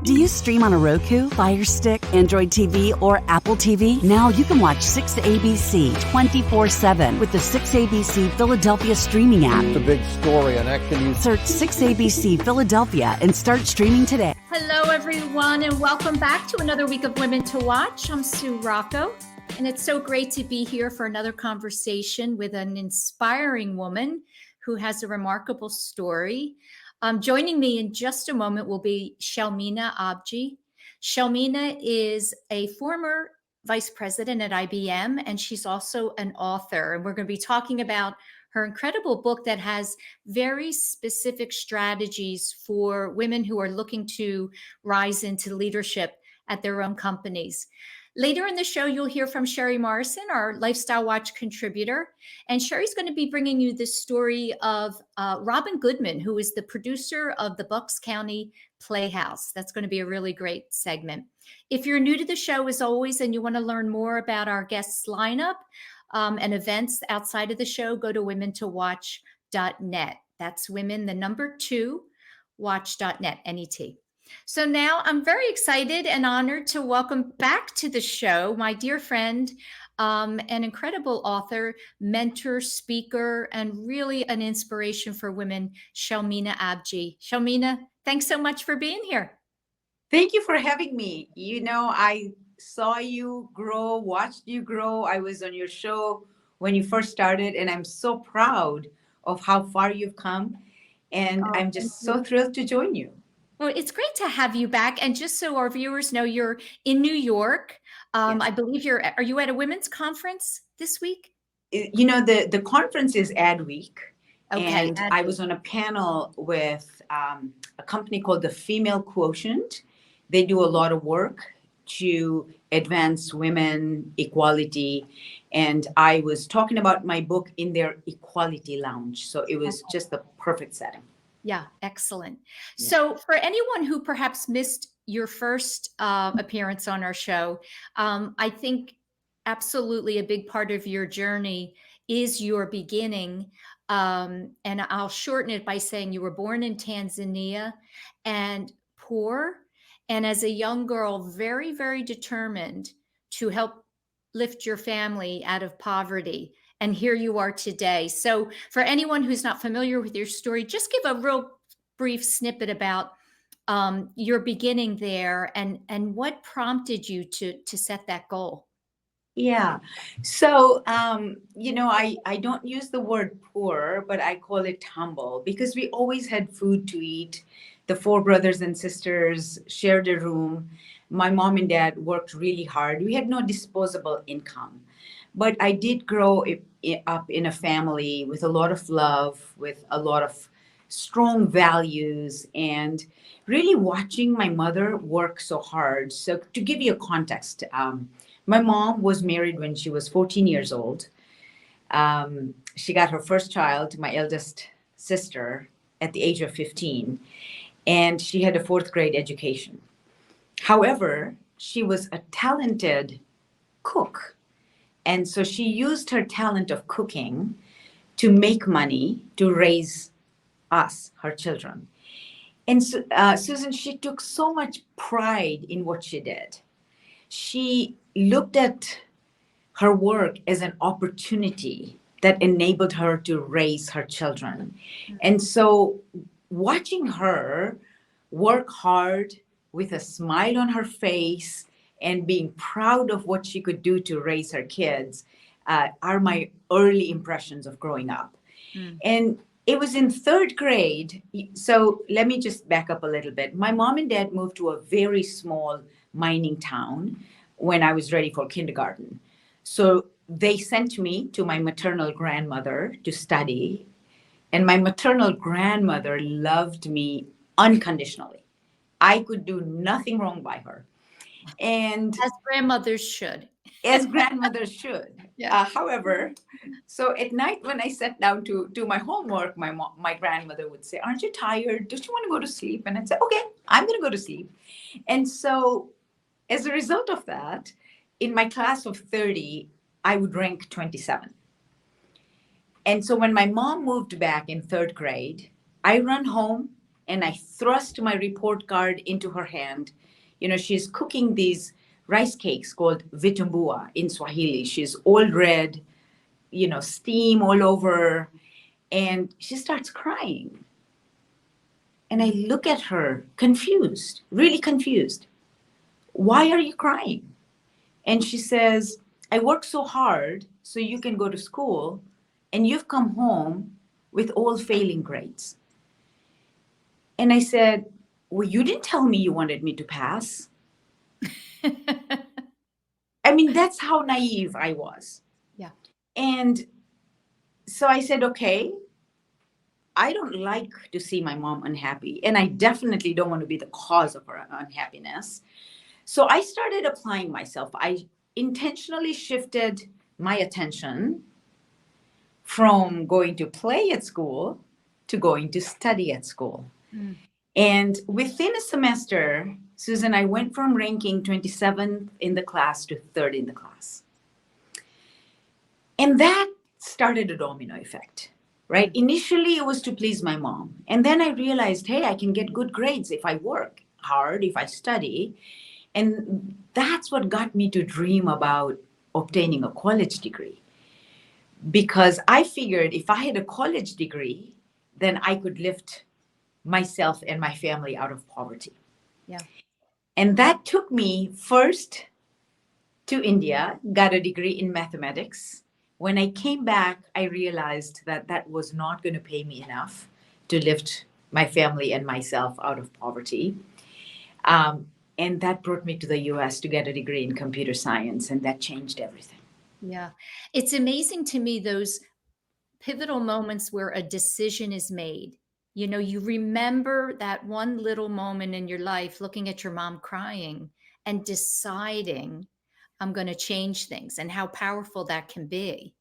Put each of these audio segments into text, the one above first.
Do you stream on a Roku, Fire Stick, Android TV, or Apple TV? Now you can watch 6ABC 24/7 with the 6ABC Philadelphia streaming app. It's a big story on Action News. Search 6ABC Philadelphia and start streaming today. Hello, everyone, and welcome back to another week of Women to Watch. I'm Sue Rocco, and it's so great to be here for another conversation with an inspiring woman who has a remarkable story. Joining me in just a moment will be Shelmina Abji. Shelmina is a former vice president at IBM, and she's also an author. And we're going to be talking about her incredible book that has very specific strategies for women who are looking to rise into leadership at their own companies. Later in the show, you'll hear from Sherry Morrison, our Lifestyle Watch contributor. And Sherry's going to be bringing you the story of Robyn Goodman, who is the producer of the Bucks County Playhouse. That's going to be a really great segment. If you're new to the show, as always, and you want to learn more about our guests lineup and events outside of the show, go to women2watch.net. That's women, the number 2, watch.net, N-E-T. So now I'm very excited and honored to welcome back to the show my dear friend, an incredible author, mentor, speaker, and really an inspiration for women, Shelmina Abji. Shelmina, thanks so much for being here. Thank you for having me. You know, I saw you grow, watched you grow. I was on your show when you first started, and I'm so proud of how far you've come. And I'm just so thrilled to join you. Well, it's great to have you back. And just so our viewers know, you're in New York. Yes. I believe are you at a women's conference this week? You know, the conference is Ad Week. Okay. And I was on a panel with a company called the Female Quotient. They do a lot of work to advance women equality. And I was talking about my book in their equality lounge. So it was just the perfect setting. Yeah, excellent. Yeah. So for anyone who perhaps missed your first appearance on our show, I think absolutely a big part of your journey is your beginning. And I'll shorten it by saying you were born in Tanzania and poor. And as a young girl, very, very determined to help lift your family out of poverty. And here you are today. So for anyone who's not familiar with your story, just give a real brief snippet about your beginning there and what prompted you to set that goal. Yeah. So, you know, I don't use the word poor, but I call it humble because we always had food to eat. The 4 brothers and sisters shared a room. My mom and dad worked really hard. We had no disposable income. But I did grow up in a family with a lot of love, with a lot of strong values, and really watching my mother work so hard. So to give you a context, my mom was married when she was 14 years old. She got her first child, my eldest sister, at the age of 15, and she had a 4th grade education. However, she was a talented cook. And so she used her talent of cooking to make money to raise us, her children. And so, Susan, she took so much pride in what she did. She looked at her work as an opportunity that enabled her to raise her children. And so watching her work hard with a smile on her face and being proud of what she could do to raise her kids are my early impressions of growing up. And it was in 3rd grade. So let me just back up a little bit. My mom and dad moved to a very small mining town when I was ready for kindergarten. So they sent me to my maternal grandmother to study. And my maternal grandmother loved me unconditionally. I could do nothing wrong by her. And as grandmothers should. As grandmothers should. Yeah. However, so at night when I sat down to do my homework, my grandmother would say, "Aren't you tired? Don't you want to go to sleep?" And I'd say, "Okay, I'm going to go to sleep." And so as a result of that, in my class of 30, I would rank 27. And so when my mom moved back in 3rd grade, I run home and I thrust my report card into her hand. She's cooking these rice cakes called vitumbua in Swahili. She's all red, steam all over, and she starts crying. And I look at her confused, really confused. Why are you crying? And she says, I work so hard so you can go to school, and you've come home with all failing grades. And I said, well, you didn't tell me you wanted me to pass. I mean, that's how naive I was. Yeah. And so I said, okay, I don't like to see my mom unhappy, and I definitely don't want to be the cause of her unhappiness. So I started applying myself. I intentionally shifted my attention from going to play at school to going to study at school. Mm. And within a semester, Susan, I went from ranking 27th in the class to 3rd in the class. And that started a domino effect, right? Initially, it was to please my mom. And then I realized, hey, I can get good grades if I work hard, if I study. And that's what got me to dream about obtaining a college degree. Because I figured if I had a college degree, then I could lift myself and my family out of poverty. Yeah. And that took me first to India, got a degree in mathematics. When I came back, I realized that that was not going to pay me enough to lift my family and myself out of poverty. And that brought me to the US to get a degree in computer science, and that changed everything. Yeah. It's amazing to me, those pivotal moments where a decision is made. You remember that one little moment in your life, looking at your mom crying and deciding, I'm going to change things, and how powerful that can be.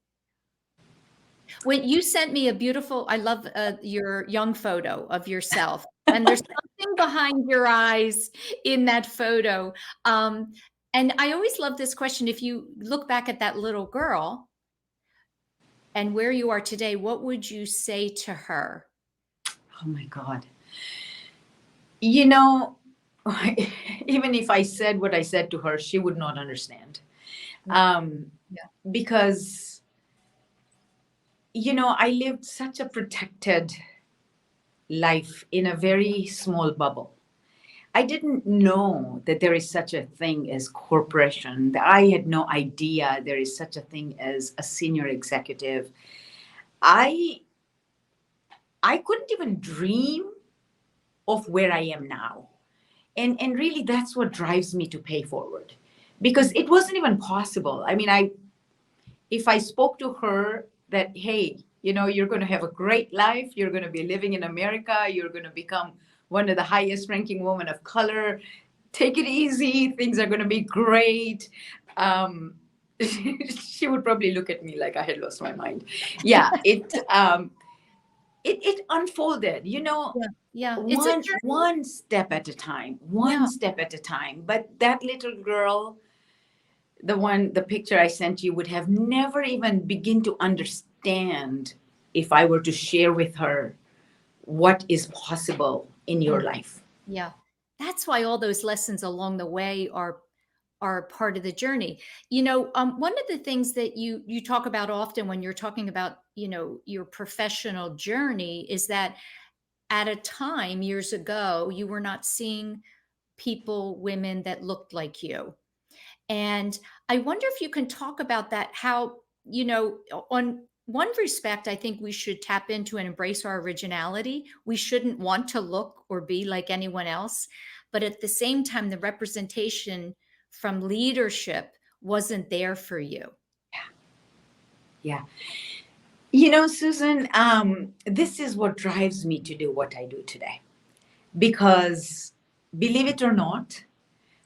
When you sent me a beautiful, I love your young photo of yourself, and there's something behind your eyes in that photo. And I always love this question. If you look back at that little girl and where you are today, what would you say to her? Oh my God. Even if I said what I said to her, she would not understand. Because, I lived such a protected life in a very small bubble. I didn't know that there is such a thing as corporation. I had no idea there is such a thing as a senior executive. I couldn't even dream of where I am now. And really, that's what drives me to pay forward, because it wasn't even possible. I mean, if I spoke to her that, hey, you're going to have a great life, you're going to be living in America, you're going to become one of the highest ranking women of color, take it easy, things are going to be great. She would probably look at me like I had lost my mind. Yeah, it unfolded, Yeah. One step at a time, step at a time. But that little girl, the picture I sent you, would have never even begin to understand if I were to share with her what is possible in your life. Yeah. That's why all those lessons along the way are part of the journey. One of the things that you talk about often when you're talking about, your professional journey is that at a time years ago, you were not seeing women that looked like you. And I wonder if you can talk about that, how, on one respect, I think we should tap into and embrace our originality. We shouldn't want to look or be like anyone else. But at the same time, the representation from leadership wasn't there for you. Yeah. Susan, this is what drives me to do what I do today. Because believe it or not,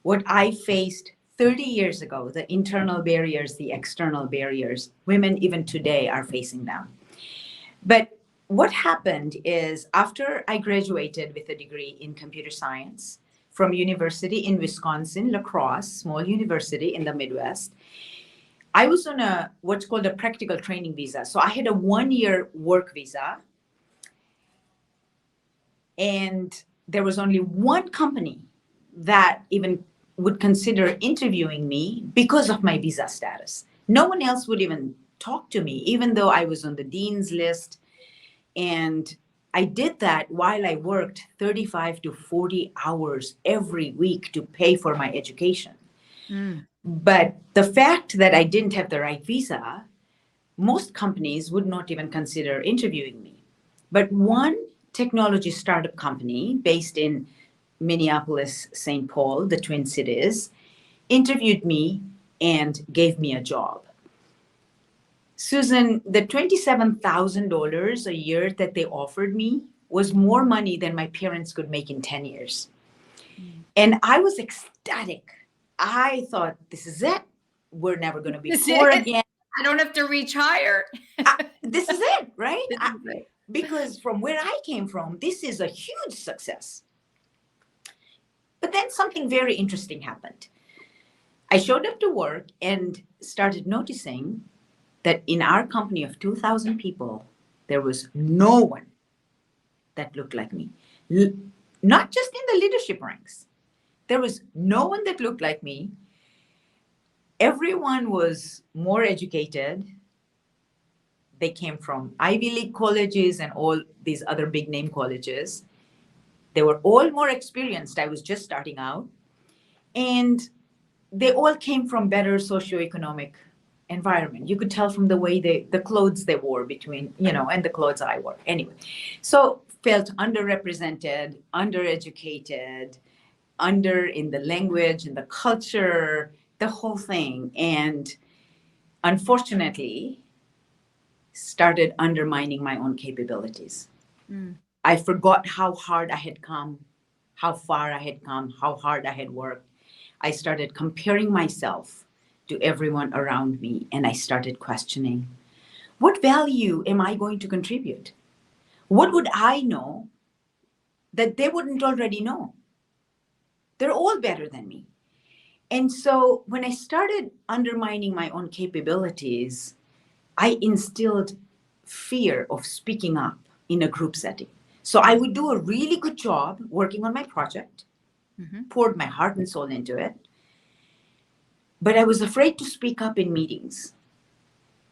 what I faced 30 years ago, the internal barriers, the external barriers, women even today are facing them. But what happened is, after I graduated with a degree in computer science from university in Wisconsin, La Crosse, small university in the Midwest, I was on what's called a practical training visa. So I had a 1-year work visa. And there was only one company that even would consider interviewing me because of my visa status. No one else would even talk to me, even though I was on the dean's list. And I did that while I worked 35 to 40 hours every week to pay for my education. But the fact that I didn't have the right visa, most companies would not even consider interviewing me. But one technology startup company based in Minneapolis, St. Paul, the Twin Cities, interviewed me and gave me a job. Susan, the $27,000 a year that they offered me was more money than my parents could make in 10 years. And I was ecstatic. I thought, this is it. We're never going to be poor again. I don't have to reach higher. This is it, right? This is it. Because from where I came from, this is a huge success. But then something very interesting happened. I showed up to work and started noticing that in our company of 2,000 people, there was no one that looked like me. Not just in the leadership ranks. There was no one that looked like me. Everyone was more educated. They came from Ivy League colleges and all these other big name colleges. They were all more experienced. I was just starting out. And they all came from better socioeconomic environment. You could tell from the way the clothes they wore between, and the clothes I wore. Anyway, so felt underrepresented, undereducated, in the language, in the culture, the whole thing. And unfortunately, started undermining my own capabilities. I forgot how hard I had come, how far I had come, how hard I had worked. I started comparing myself to everyone around me, and I started questioning, what value am I going to contribute? What would I know that they wouldn't already know? They're all better than me. And so when I started undermining my own capabilities, I instilled fear of speaking up in a group setting. So I would do a really good job working on my project, poured my heart and soul into it. But I was afraid to speak up in meetings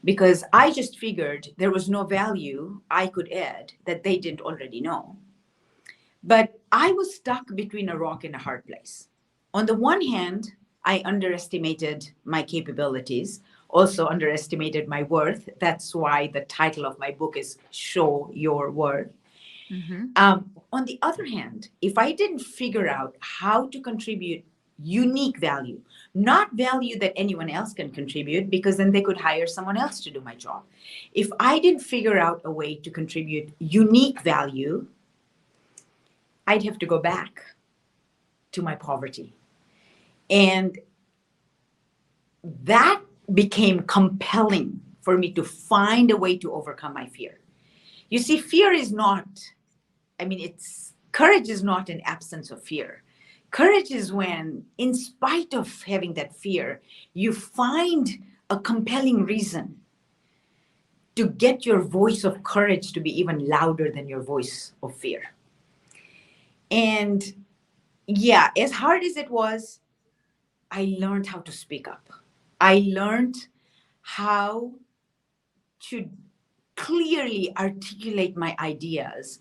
because I just figured there was no value I could add that they didn't already know. But I was stuck between a rock and a hard place. On the one hand, I underestimated my capabilities, also underestimated my worth. That's why the title of my book is Show Your Worth. On the other hand, if I didn't figure out how to contribute unique value, not value that anyone else can contribute, because then they could hire someone else to do my job. If I didn't figure out a way to contribute unique value, I'd have to go back to my poverty. And that became compelling for me to find a way to overcome my fear. You see, fear is not, courage is not an absence of fear. Courage is when, in spite of having that fear, you find a compelling reason to get your voice of courage to be even louder than your voice of fear. And yeah, as hard as it was, I learned how to speak up. I learned how to clearly articulate my ideas.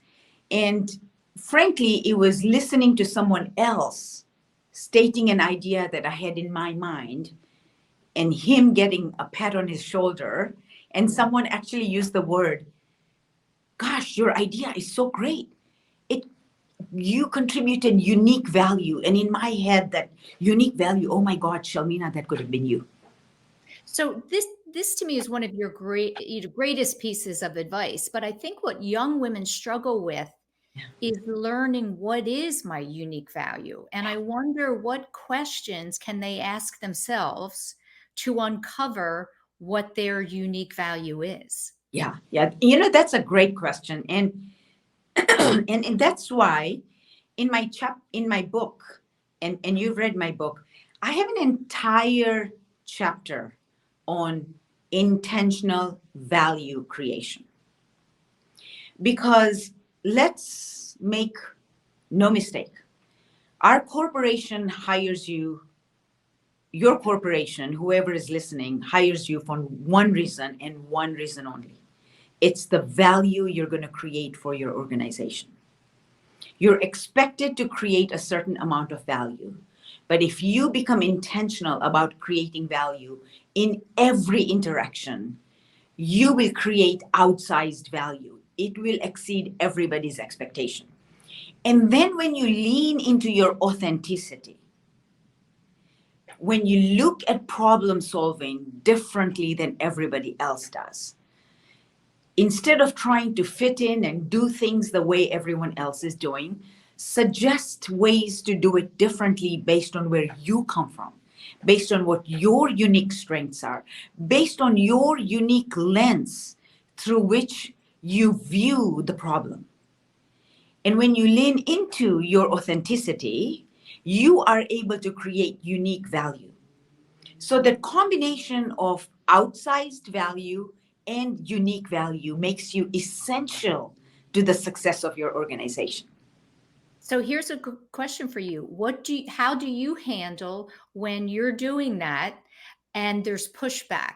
And frankly, it was listening to someone else stating an idea that I had in my mind and him getting a pat on his shoulder, and someone actually used the word, gosh, your idea is so great. You contributed unique value. And in my head, that unique value, oh my God, Shelmina, that could have been you. So this to me is one of your greatest pieces of advice. But I think what young women struggle with is learning what is my unique value. And I wonder what questions can they ask themselves to uncover what their unique value is? Yeah. That's a great question. And that's why in my book, and you've read my book, I have an entire chapter on intentional value creation. Because let's make No mistake. Our corporation hires you, your corporation, whoever is listening, hires you for one reason and one reason only. It's the value you're going to create for your organization. You're expected to create a certain amount of value. But if you become intentional about creating value in every interaction, you will create outsized value. It will exceed everybody's expectation. And then when you lean into your authenticity, when you look at problem solving differently than everybody else does, instead of trying to fit in and do things the way everyone else is doing, suggest ways to do it differently based on where you come from, based on what your unique strengths are, based on your unique lens through which you view the problem. And when you lean into your authenticity, you are able to create unique value. So that combination of outsized value and unique value makes you essential to the success of your organization. So here's a question for you. How do you handle when you're doing that and there's pushback?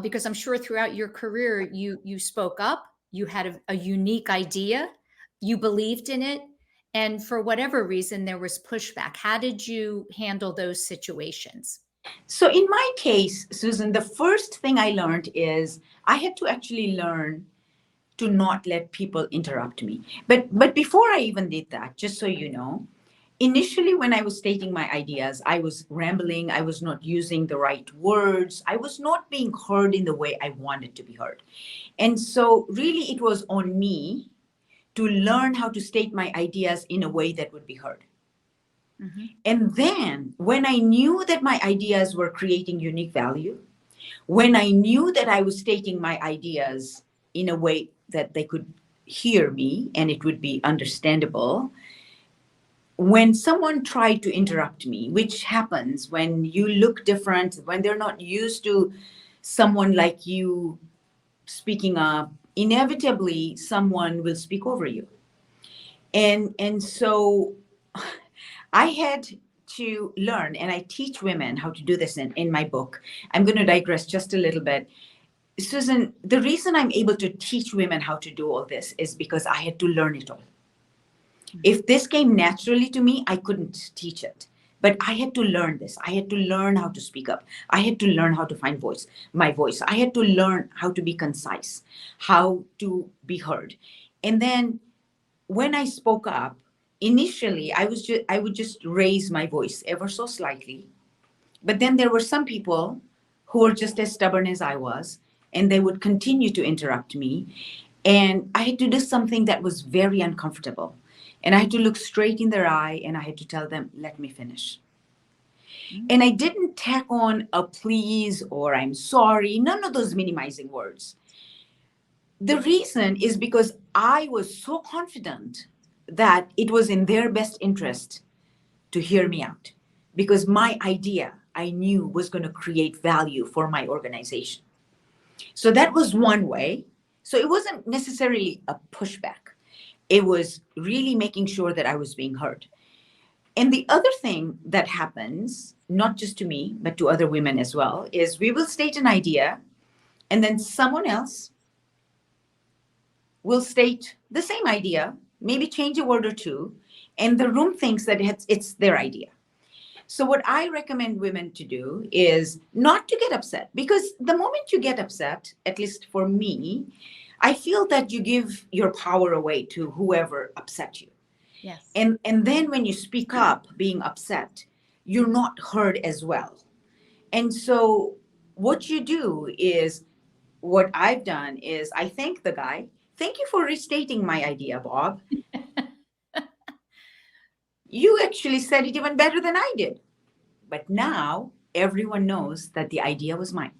Because I'm sure throughout your career, you spoke up, you had a unique idea, you believed in it, and for whatever reason, there was pushback. How did you handle those situations? So in my case, Susan, the first thing I learned is I had to actually learn to not let people interrupt me. But before I even did that, just so you know, initially when I was stating my ideas, I was rambling, I was not using the right words, I was not being heard in the way I wanted to be heard. And so really it was on me to learn how to state my ideas in a way that would be heard. Mm-hmm. And then when I knew that my ideas were creating unique value, when I knew that I was stating my ideas in a way that they could hear me and it would be understandable, when someone tried to interrupt me, which happens when you look different, when they're not used to someone like you speaking up, inevitably someone will speak over you. And so I had to learn, and I teach women how to do this in my book. I'm going to digress just a little bit. Susan, the reason I'm able to teach women how to do all this is because I had to learn it all. If this came naturally to me, I couldn't teach it. But I had to learn this. I had to learn how to speak up. I had to learn how to find my voice. I had to learn how to be concise, how to be heard. And then when I spoke up, initially I would just raise my voice ever so slightly. But then there were some people who were just as stubborn as I was, and they would continue to interrupt me. And I had to do something that was very uncomfortable. And I had to look straight in their eye and I had to tell them, let me finish. Mm-hmm. And I didn't tack on a please or I'm sorry, none of those minimizing words. The reason is because I was so confident that it was in their best interest to hear me out, because my idea, I knew, was going to create value for my organization. So that was one way. So it wasn't necessarily a pushback. It was really making sure that I was being heard. And the other thing that happens, not just to me, but to other women as well, is we will state an idea and then someone else will state the same idea, maybe change a word or two, and the room thinks that it's their idea. So what I recommend women to do is not to get upset, because the moment you get upset, at least for me, I feel that you give your power away to whoever upset you. Yes. And then when you speak up being upset, you're not heard as well. And so what you do is, what I've done is I thank the guy. Thank you for restating my idea, Bob. You actually said it even better than I did. But now everyone knows that the idea was mine.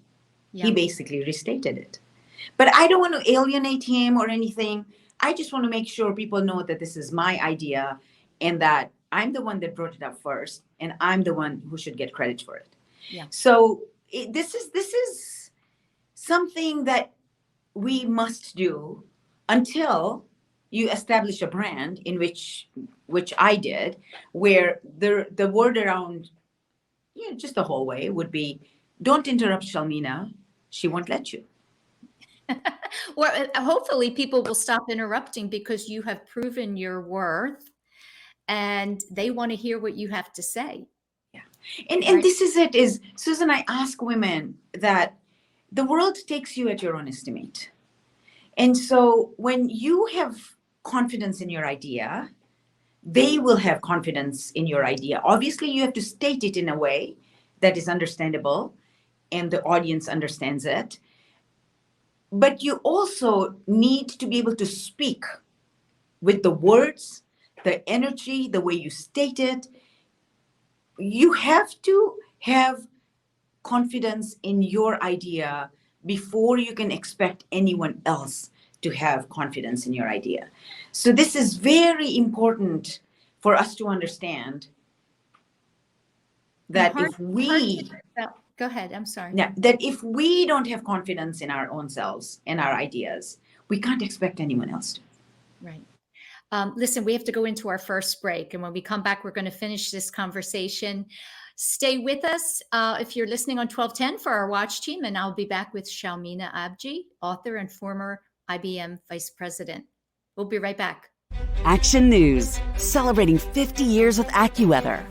Yeah. He basically restated it. But I don't want to alienate him or anything. I just want to make sure people know that this is my idea and that I'm the one that brought it up first and I'm the one who should get credit for it. Yeah. So this is something that we must do until you establish a brand in which I did, where the word around, just the hallway would be, don't interrupt Shelmina. She won't let you. Well, hopefully people will stop interrupting because you have proven your worth and they want to hear what you have to say. Yeah. And Right. this is it, is, Susan, I ask women that the world takes you at your own estimate. And so when you have confidence in your idea, they will have confidence in your idea. Obviously, you have to state it in a way that is understandable and the audience understands it. But you also need to be able to speak with the words, the energy, the way you state it. You have to have confidence in your idea before you can expect anyone else to have confidence in your idea. So this is very important for us to understand that Go ahead. I'm sorry. Yeah, that if we don't have confidence in our own selves and our ideas, we can't expect anyone else to. Right. Listen, we have to go into our first break. And when we come back, we're going to finish this conversation. Stay with us if you're listening on 1210 for our watch team. And I'll be back with Shelmina Abji, author and former IBM vice president. We'll be right back. Action News, celebrating 50 years with AccuWeather.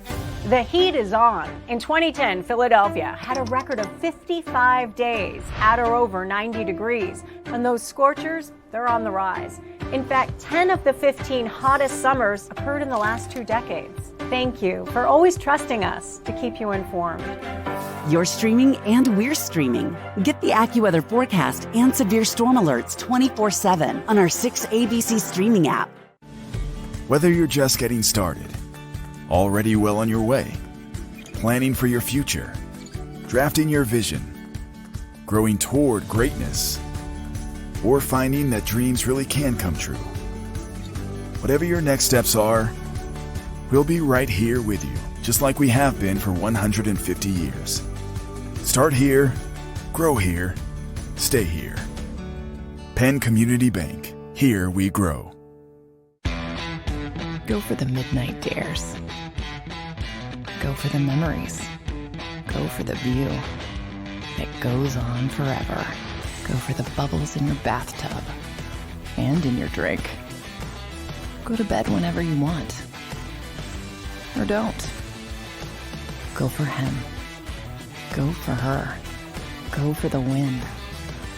The heat is on. In 2010, Philadelphia had a record of 55 days at or over 90 degrees. And those scorchers, they're on the rise. In fact, 10 of the 15 hottest summers occurred in the last 2 decades. Thank you for always trusting us to keep you informed. You're streaming and we're streaming. Get the AccuWeather forecast and severe storm alerts 24/7 on our 6ABC streaming app. Whether you're just getting started, already well on your way, planning for your future, drafting your vision, growing toward greatness, or finding that dreams really can come true. Whatever your next steps are, we'll be right here with you, just like we have been for 150 years. Start here, grow here, stay here. Penn Community Bank. Here we grow. Go for the midnight dares. Go for the memories. Go for the view that goes on forever. Go for the bubbles in your bathtub and in your drink. Go to bed whenever you want. Or don't. Go for him. Go for her. Go for the win.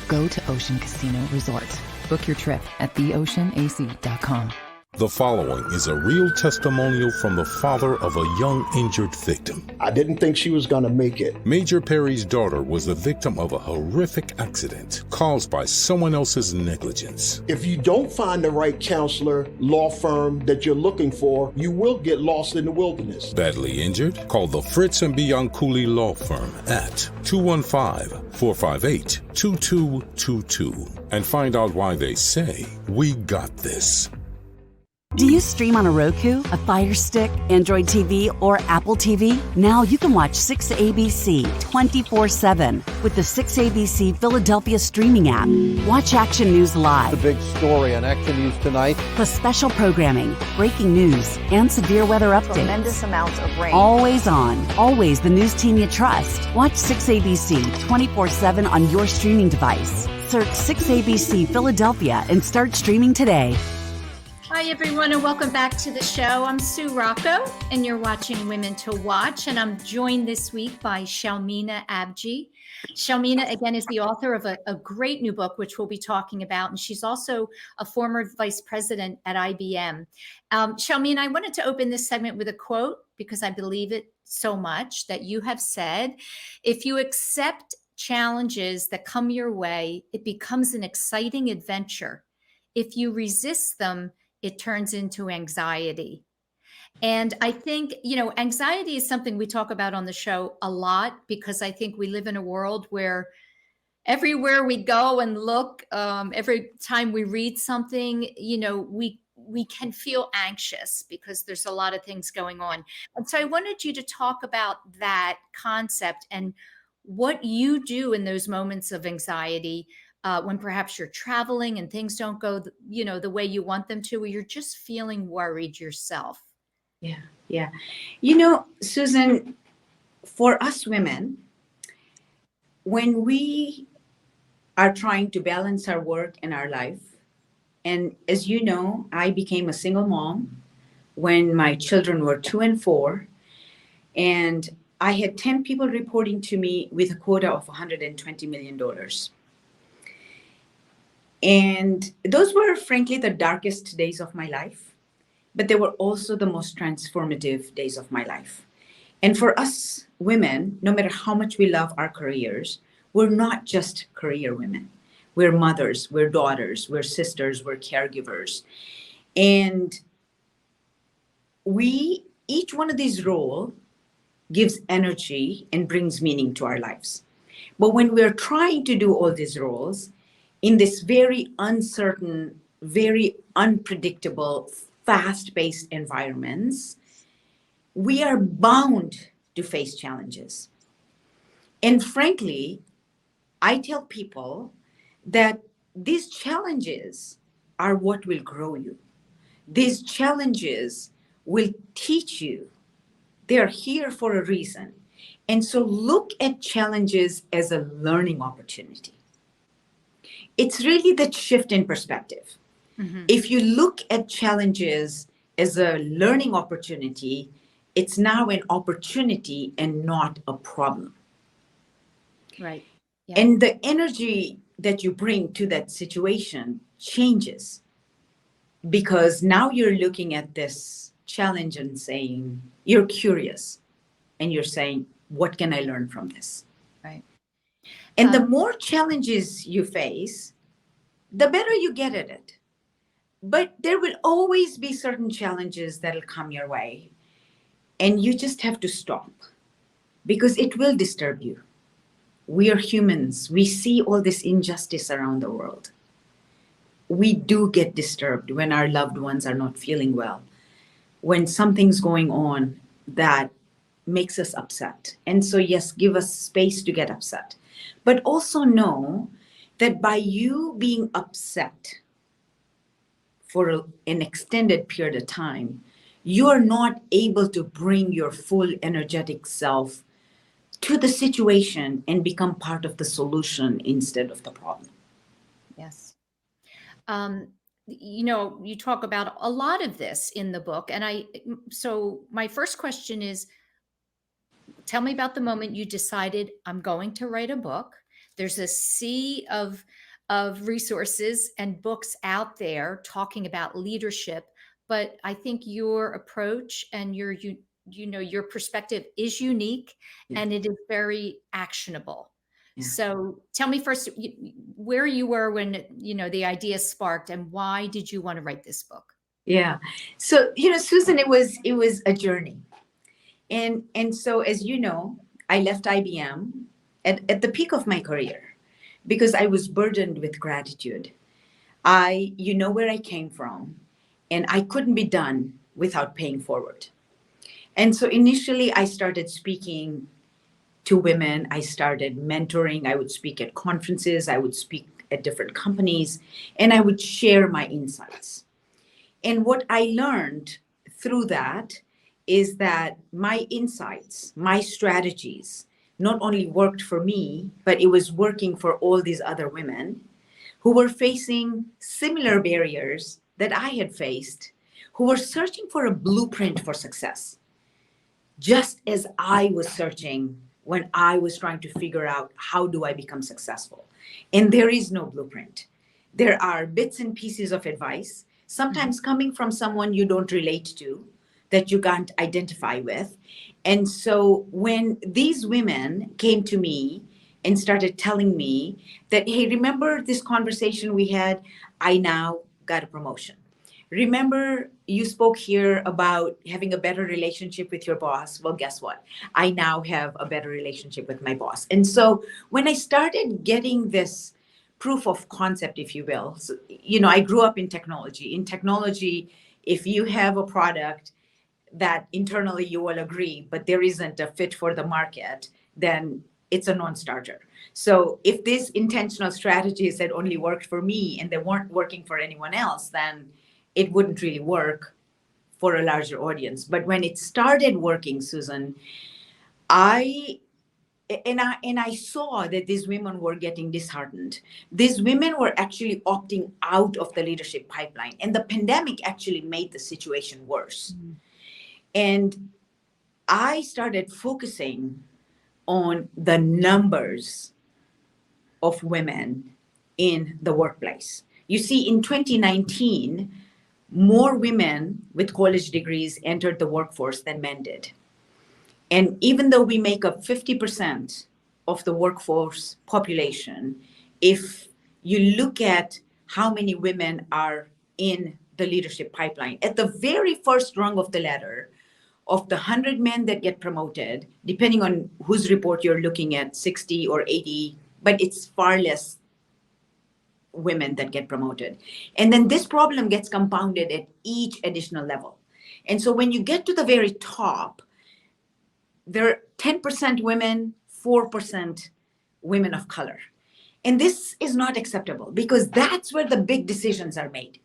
Go to Ocean Casino Resort. Book your trip at theoceanac.com. The following is a real testimonial from the father of a young injured victim. I didn't think she was going to make it. Major Perry's daughter was the victim of a horrific accident caused by someone else's negligence. If you don't find the right counselor, law firm that you're looking for, you will get lost in the wilderness. Badly injured? Call the Fritz and Bianculli Law Firm at 215-458-2222 and find out why they say, "We got this." Do you stream on a Roku, a Fire Stick, Android TV, or Apple TV? Now you can watch 6ABC 24/7 with the 6ABC Philadelphia streaming app. Watch Action News The live, big story on Action News tonight. plus special programming, breaking news, and severe weather updates. Tremendous amounts of rain. Always on, always the news team you trust. Watch 6ABC 24/7 on your streaming device. Search 6ABC Philadelphia and start streaming today. Hi, everyone, and welcome back to the show. I'm Sue Rocco, and you're watching Women to Watch, and I'm joined this week by Shelmina Abji. Shelmina, again, is the author of a great new book, which we'll be talking about, and she's also a former vice president at IBM. Shelmina, I wanted to open this segment with a quote because I believe it so much that you have said, if you accept challenges that come your way, it becomes an exciting adventure. If you resist them, it turns into anxiety. And I think, anxiety is something we talk about on the show a lot because I think we live in a world where everywhere we go and look, every time we read something, we can feel anxious because there's a lot of things going on. And so I wanted you to talk about that concept and what you do in those moments of anxiety when perhaps you're traveling and things don't go, the way you want them to, or you're just feeling worried yourself? Yeah, yeah. Susan, for us women, when we are trying to balance our work and our life, and as you know, I became a single mom when my children were 2 and 4, and I had 10 people reporting to me with a quota of $120 million. And those were, frankly, the darkest days of my life, but they were also the most transformative days of my life. And for us women, no matter how much we love our careers, we're not just career women. We're mothers, we're daughters, we're sisters, we're caregivers. And each one of these roles gives energy and brings meaning to our lives. But when we're trying to do all these roles in this very uncertain, very unpredictable, fast-paced environments, we are bound to face challenges. And frankly, I tell people that these challenges are what will grow you. These challenges will teach you. They're here for a reason. And so look at challenges as a learning opportunity. It's really that shift in perspective. Mm-hmm. If you look at challenges as a learning opportunity, it's now an opportunity and not a problem. Right. Yeah. And the energy that you bring to that situation changes, because now you're looking at this challenge and saying, you're curious and you're saying, what can I learn from this? Right. And the more challenges you face, the better you get at it. But there will always be certain challenges that'll come your way. And you just have to stop, because it will disturb you. We are humans. We see all this injustice around the world. We do get disturbed when our loved ones are not feeling well, when something's going on that makes us upset. And so, yes, give us space to get upset. But also know that by you being upset for an extended period of time, you are not able to bring your full energetic self to the situation and become part of the solution instead of the problem. Yes. You talk about a lot of this in the book. And so my first question is, tell me about the moment you decided, I'm going to write a book. There's a sea of resources and books out there talking about leadership, but I think your approach and your perspective is unique, and it is very actionable. Yeah. So tell me first where you were when, the idea sparked, and why did you want to write this book? Yeah. So, Susan, it was a journey. And so, as you know, I left IBM at the peak of my career because I was burdened with gratitude. You know where I came from, and I couldn't be done without paying forward. And so initially I started speaking to women. I started mentoring. I would speak at conferences. I would speak at different companies, and I would share my insights. And what I learned through that is that my insights, my strategies, not only worked for me, but it was working for all these other women who were facing similar barriers that I had faced, who were searching for a blueprint for success, just as I was searching when I was trying to figure out, how do I become successful? And there is no blueprint. There are bits and pieces of advice, sometimes coming from someone you don't relate to, that you can't identify with. And so when these women came to me and started telling me that, hey, remember this conversation we had? I now got a promotion. Remember you spoke here about having a better relationship with your boss? Well, guess what? I now have a better relationship with my boss. And so when I started getting this proof of concept, if you will, so, I grew up in technology. In technology, if you have a product that internally you will agree, but there isn't a fit for the market, then it's a non-starter. So if these intentional strategies had only worked for me and they weren't working for anyone else, then it wouldn't really work for a larger audience. But when it started working, Susan, I saw that these women were getting disheartened. These women were actually opting out of the leadership pipeline, and the pandemic actually made the situation worse. Mm-hmm. And I started focusing on the numbers of women in the workplace. You see, in 2019, more women with college degrees entered the workforce than men did. And even though we make up 50% of the workforce population, if you look at how many women are in the leadership pipeline, at the very first rung of the ladder, of the 100 men that get promoted, depending on whose report you're looking at, 60 or 80, but it's far less women that get promoted. And then this problem gets compounded at each additional level. And so when you get to the very top, there are 10% women, 4% women of color. And this is not acceptable because that's where the big decisions are made.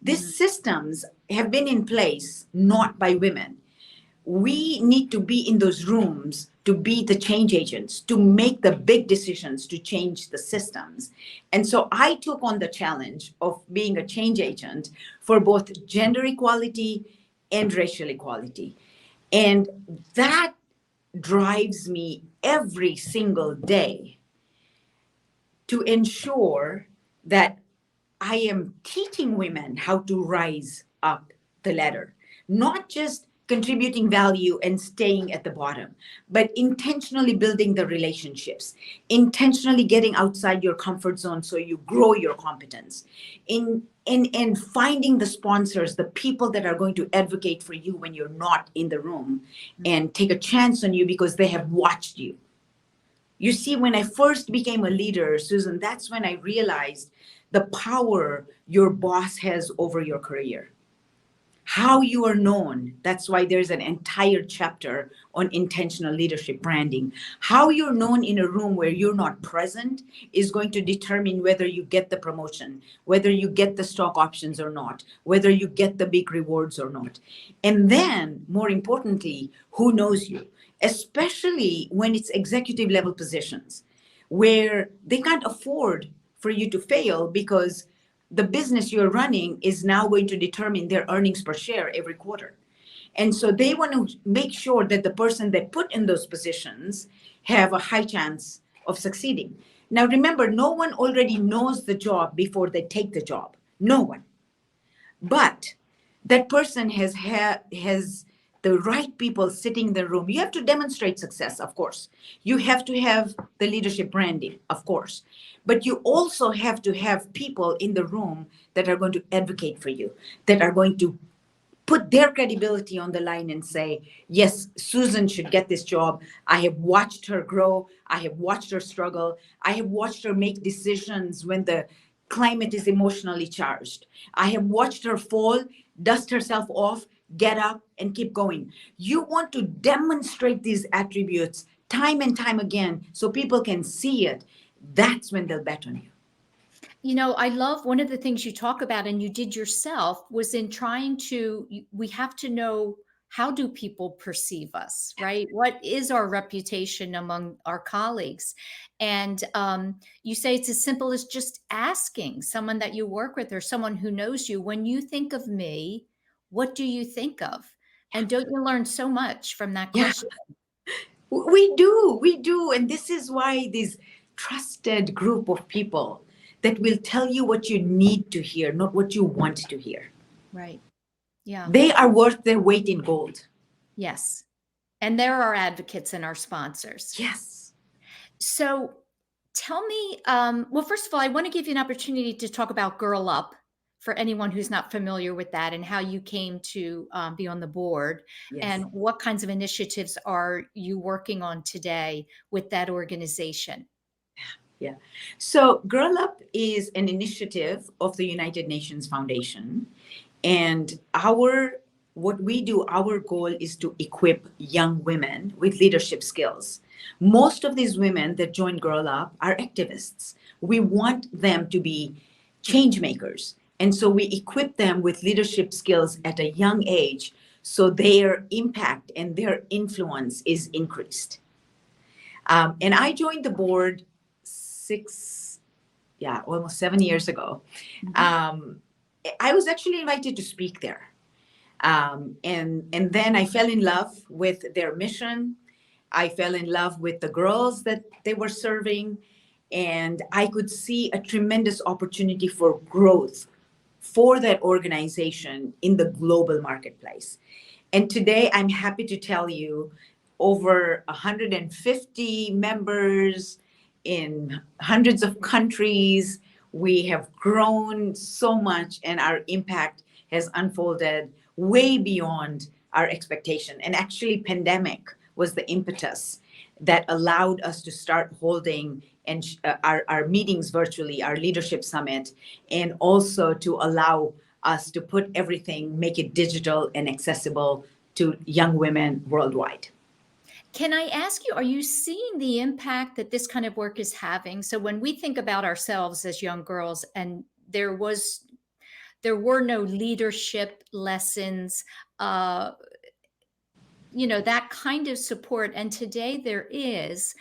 These systems have been in place not by women. We need to be in those rooms to be the change agents, to make the big decisions to change the systems. And so I took on the challenge of being a change agent for both gender equality and racial equality. And that drives me every single day to ensure that I am teaching women how to rise up the ladder, not just contributing value and staying at the bottom, but intentionally building the relationships, intentionally getting outside your comfort zone so you grow your competence, in finding the sponsors, the people that are going to advocate for you when you're not in the room and take a chance on you because they have watched you. You see, when I first became a leader, Susan, that's when I realized the power your boss has over your career. How you are known. That's why there's an entire chapter on intentional leadership branding. How you're known in a room where you're not present is going to determine whether you get the promotion, whether you get the stock options or not, whether you get the big rewards or not. And then, more importantly, who knows you, especially when it's executive level positions where they can't afford for you to fail because the business you're running is now going to determine their earnings per share every quarter. And so they want to make sure that the person they put in those positions have a high chance of succeeding. Now, remember, no one already knows the job before they take the job. No one. But that person has the right people sitting in the room. You have to demonstrate success, of course. You have to have the leadership branding, of course. But you also have to have people in the room that are going to advocate for you, that are going to put their credibility on the line and say, yes, Susan should get this job. I have watched her grow. I have watched her struggle. I have watched her make decisions when the climate is emotionally charged. I have watched her fall, dust herself off, get up, and keep going. You want to demonstrate these attributes time and time again so people can see it. That's when they'll bet on you. You know, I love one of the things you talk about, and you did yourself, was in trying to, we have to know, how do people perceive us, right? What is our reputation among our colleagues? And you say it's as simple as just asking someone that you work with or someone who knows you, when you think of me, what do you think of? And don't you learn so much from that question? We do. And this is why these trusted group of people that will tell you what you need to hear, not what you want to hear. Right. Yeah. They are worth their weight in gold. Yes. And there are advocates and our sponsors. Yes. So tell me, well, first of all, I want to give you an opportunity to talk about Girl Up for anyone who's not familiar with that, and how you came to be on the board. Yes. And what kinds of initiatives are you working on today with that organization? Yeah. So Girl Up is an initiative of the United Nations Foundation. And what we do, our goal is to equip young women with leadership skills Most of these women that join Girl Up are activists. We want them to be change makers. And so we equip them with leadership skills at a young age so their impact and their influence is increased. And I joined the board almost 7 years ago. I was actually invited to speak there. And then I fell in love with their mission. I fell in love with the girls that they were serving. And I could see a tremendous opportunity for growth for that organization in the global marketplace. And today I'm happy to tell you over 150 members in hundreds of countries. We have grown so much and our impact has unfolded way beyond our expectation. And actually pandemic was the impetus that allowed us to start holding our meetings virtually, our leadership summit, and also to allow us to put everything, make it digital and accessible to young women worldwide. Can I ask you, are you seeing the impact that this kind of work is having? So when we think about ourselves as young girls, and there were no leadership lessons, that kind of support, and today there is.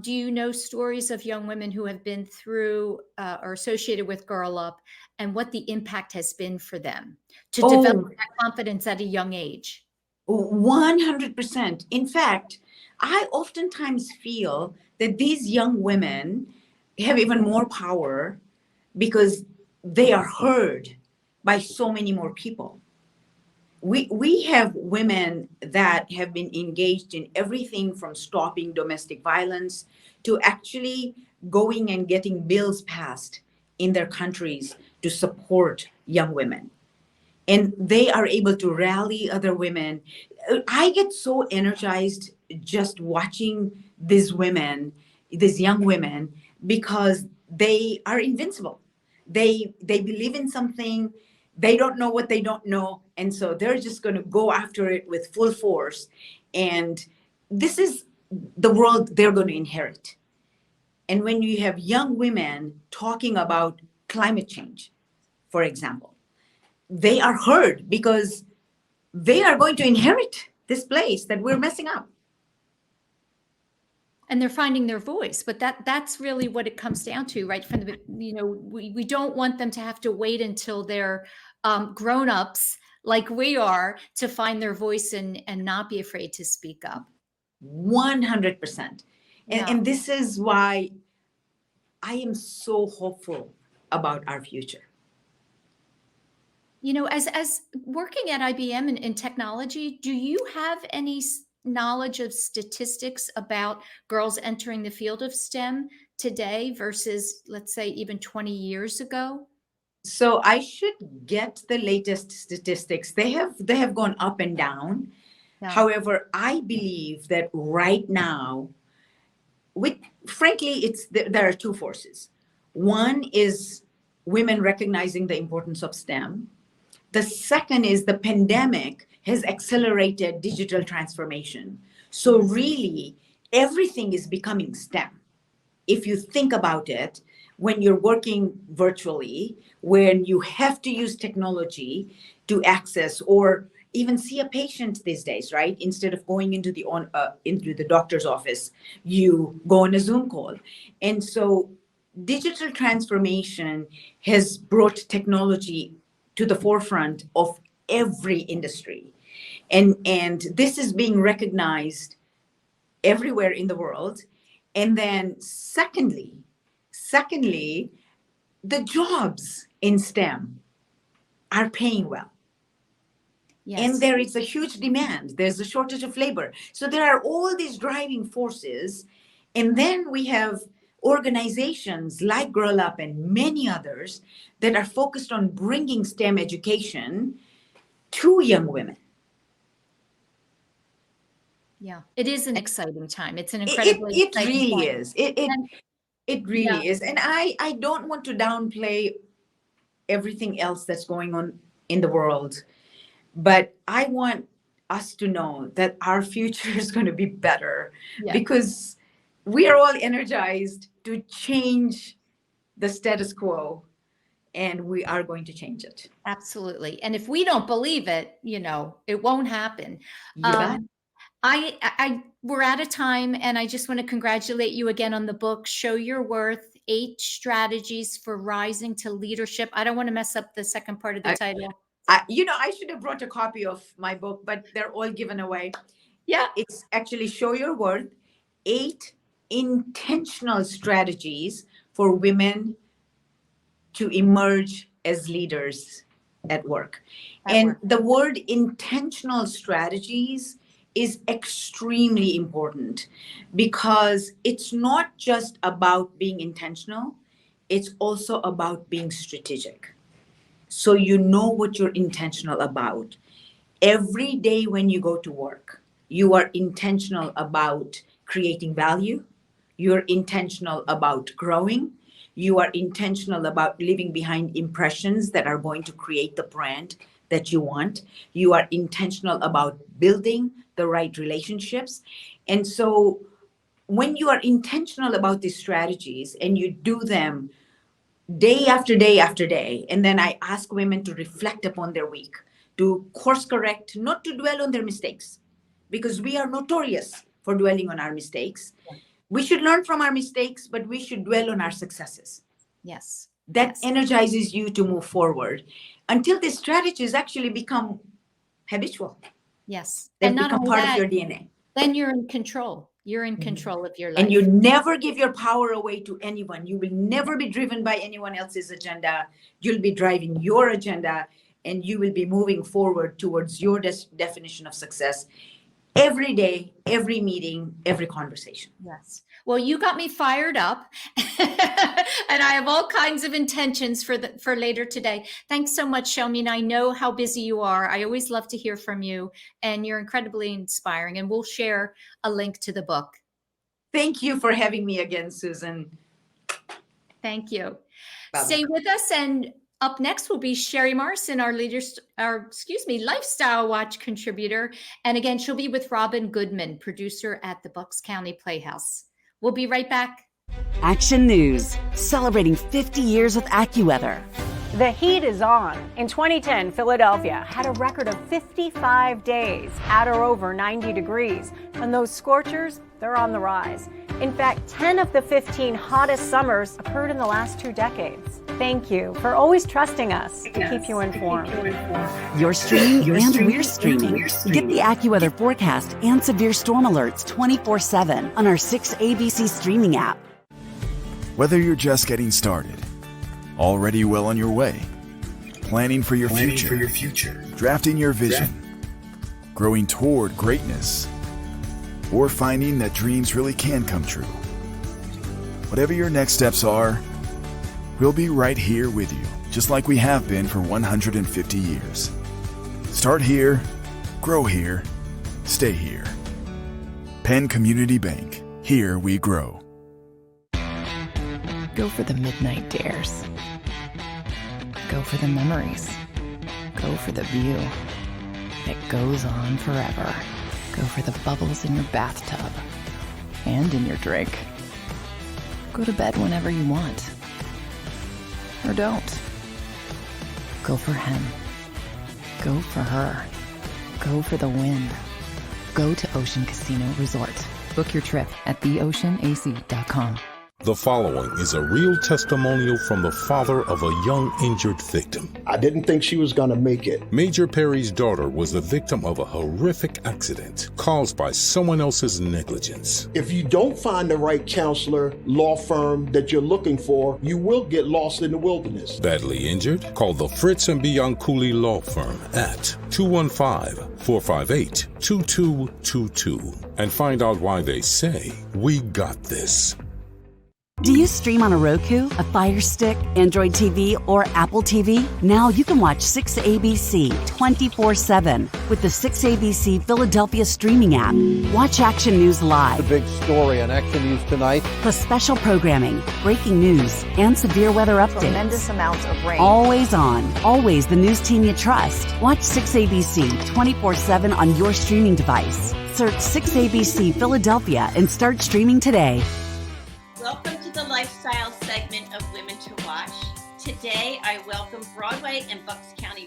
Do you know stories of young women who have been through or associated with Girl Up and what the impact has been for them to develop that confidence at a young age? 100%. In fact, I oftentimes feel that these young women have even more power because they are heard by so many more people. We have women that have been engaged in everything from stopping domestic violence to actually going and getting bills passed in their countries to support young women. And they are able to rally other women. I get so energized just watching these women, these young women, because they are invincible. They believe in something. They don't know what they don't know. And so they're just going to go after it with full force. And this is the world they're going to inherit. And when you have young women talking about climate change, for example, they are heard because they are going to inherit this place that we're messing up. And they're finding their voice, but that's really what it comes down to, right? From the, we don't want them to have to wait until they're grown-ups like we are to find their voice and not be afraid to speak up. 100%. And this is why I am so hopeful about our future. As working at IBM in technology, do you have any knowledge of statistics about girls entering the field of STEM today versus, let's say, even 20 years ago? So I should get the latest statistics. They have gone up and down. Yeah. However, I believe that right now, frankly, there are two forces. One is women recognizing the importance of STEM. The second is the pandemic has accelerated digital transformation. So really, everything is becoming STEM. If you think about it, when you're working virtually, when you have to use technology to access or even see a patient these days, right? Instead of going into the doctor's office, you go on a Zoom call. And so digital transformation has brought technology to the forefront of every industry. And this is being recognized everywhere in the world. And then secondly, the jobs in STEM are paying well. Yes. And there is a huge demand. There's a shortage of labor. So there are all these driving forces. And then we have organizations like Girl Up and many others that are focused on bringing STEM education to young women. Yeah, it is an exciting time. It's an incredibly exciting really time. Is. It really is. And I don't want to downplay everything else that's going on in the world, but I want us to know that our future is going to be better, Yeah. because we are all energized to change the status quo, and we are going to change it. Absolutely. And if we don't believe it, it won't happen. You bet. We're out of time, and I just want to congratulate you again on the book, Show Your Worth, 8 Strategies for Rising to Leadership. I don't want to mess up the second part of the title. I should have brought a copy of my book, but they're all given away. Yeah. It's actually Show Your Worth, 8 intentional strategies for women to emerge as leaders at work. The word intentional strategies is extremely important, because it's not just about being intentional, it's also about being strategic. So you know what you're intentional about. Every day when you go to work, you are intentional about creating value. You're intentional about growing. You are intentional about leaving behind impressions that are going to create the brand that you want. You are intentional about building the right relationships. And so when you are intentional about these strategies and you do them day after day after day, and then I ask women to reflect upon their week, to course correct, not to dwell on their mistakes, because we are notorious for dwelling on our mistakes. We should learn from our mistakes, but we should dwell on our successes. Yes. That energizes you to move forward until these strategies actually become habitual. Yes. They And not become only part that, of your DNA. then you're in control. You're in control of your life. And you never give your power away to anyone. You will never be driven by anyone else's agenda. You'll be driving your agenda, and you will be moving forward towards your definition of success every day, every meeting, every conversation. Yes. Well, you got me fired up, and I have all kinds of intentions for later today. Thanks so much, Shelmina. I know how busy you are. I always love to hear from you, and you're incredibly inspiring. And we'll share a link to the book. Thank you for having me again, Susan. Thank you. Bye-bye. Stay with us, and up next will be Sherry Morrison, our Lifestyle Watch contributor. And again, she'll be with Robyn Goodman, producer at the Bucks County Playhouse. We'll be right back. Action News, celebrating 50 years with AccuWeather. The heat is on. In 2010, Philadelphia had a record of 55 days at or over 90 degrees. And those scorchers, they're on the rise. In fact, 10 of the 15 hottest summers occurred in the last 2 decades. Thank you for always trusting us to keep you informed. You're streaming and we're streaming. Get the AccuWeather forecast and severe storm alerts 24/7 on our 6 ABC streaming app. Whether you're just getting started, already well on your way, planning for your future, drafting your vision, growing toward greatness, or finding that dreams really can come true. Whatever your next steps are, we'll be right here with you, just like we have been for 150 years. Start here, grow here, stay here. Penn Community Bank. Here we grow. Go for the midnight dares. Go for the memories. Go for the view that goes on forever. Go for the bubbles in your bathtub and in your drink. Go to bed whenever you want. Or don't. Go for him. Go for her. Go for the win. Go to Ocean Casino Resort. Book your trip at theoceanac.com. The following is a real testimonial from the father of a young injured victim. I didn't think she was going to make it. Major Perry's daughter was the victim of a horrific accident caused by someone else's negligence. If you don't find the right counselor, law firm that you're looking for, you will get lost in the wilderness. Badly injured? Call the Fritz and Bianculli Law Firm at 215-458-2222 and find out why they say, "We got this." Do you stream on a Roku, a Fire Stick, Android TV, or Apple TV? Now you can watch 6ABC 24/7 with the 6ABC Philadelphia streaming app. Watch Action News The live, big story on Action News tonight. plus special programming, breaking news, and severe weather updates. Tremendous amounts of rain. Always on, always the news team you trust. Watch 6ABC 24/7 on your streaming device. Search 6ABC Philadelphia and start streaming today. Welcome to the lifestyle segment of Women to Watch. Today, I welcome Broadway and Bucks County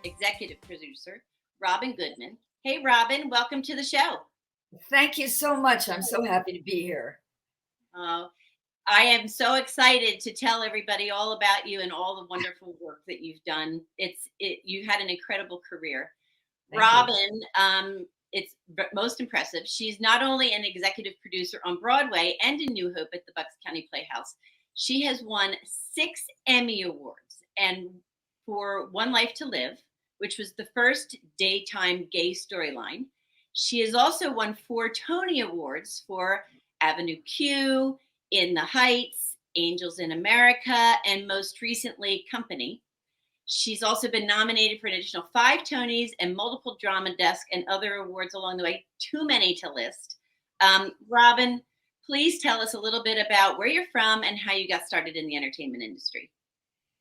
executive producer, Robyn Goodman. Hey, Robyn, welcome to the show. Thank you so much. I'm so happy to be here. I am so excited to tell everybody all about you and all the wonderful work that you've done. You had an incredible career. Thank Robyn, it's most impressive. She's not only an executive producer on Broadway and in New Hope at the Bucks County Playhouse, she has won 6 Emmy Awards and for One Life to Live, which was the first daytime gay storyline. She has also won 4 Tony Awards for Avenue Q, In the Heights, Angels in America, and most recently, Company. She's also been nominated for an additional 5 Tonys and multiple Drama Desk and other awards along the way, too many to list. Robyn, please tell us a little bit about where you're from and how you got started in the entertainment industry.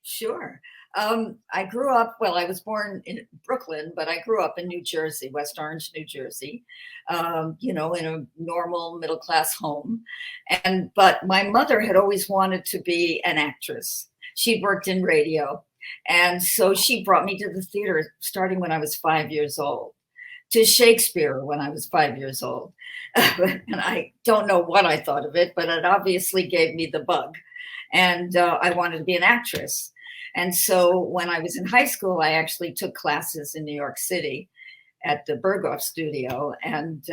Sure. I grew up, I was born in Brooklyn, but I grew up in New Jersey, West Orange, New Jersey, in a normal middle-class home. But my mother had always wanted to be an actress. She'd worked in radio. And so she brought me to the theater starting when I was 5 years old, to Shakespeare when I was 5 years old. And I don't know what I thought of it, but it obviously gave me the bug. And I wanted to be an actress. And so when I was in high school, I actually took classes in New York City at the Berghoff Studio and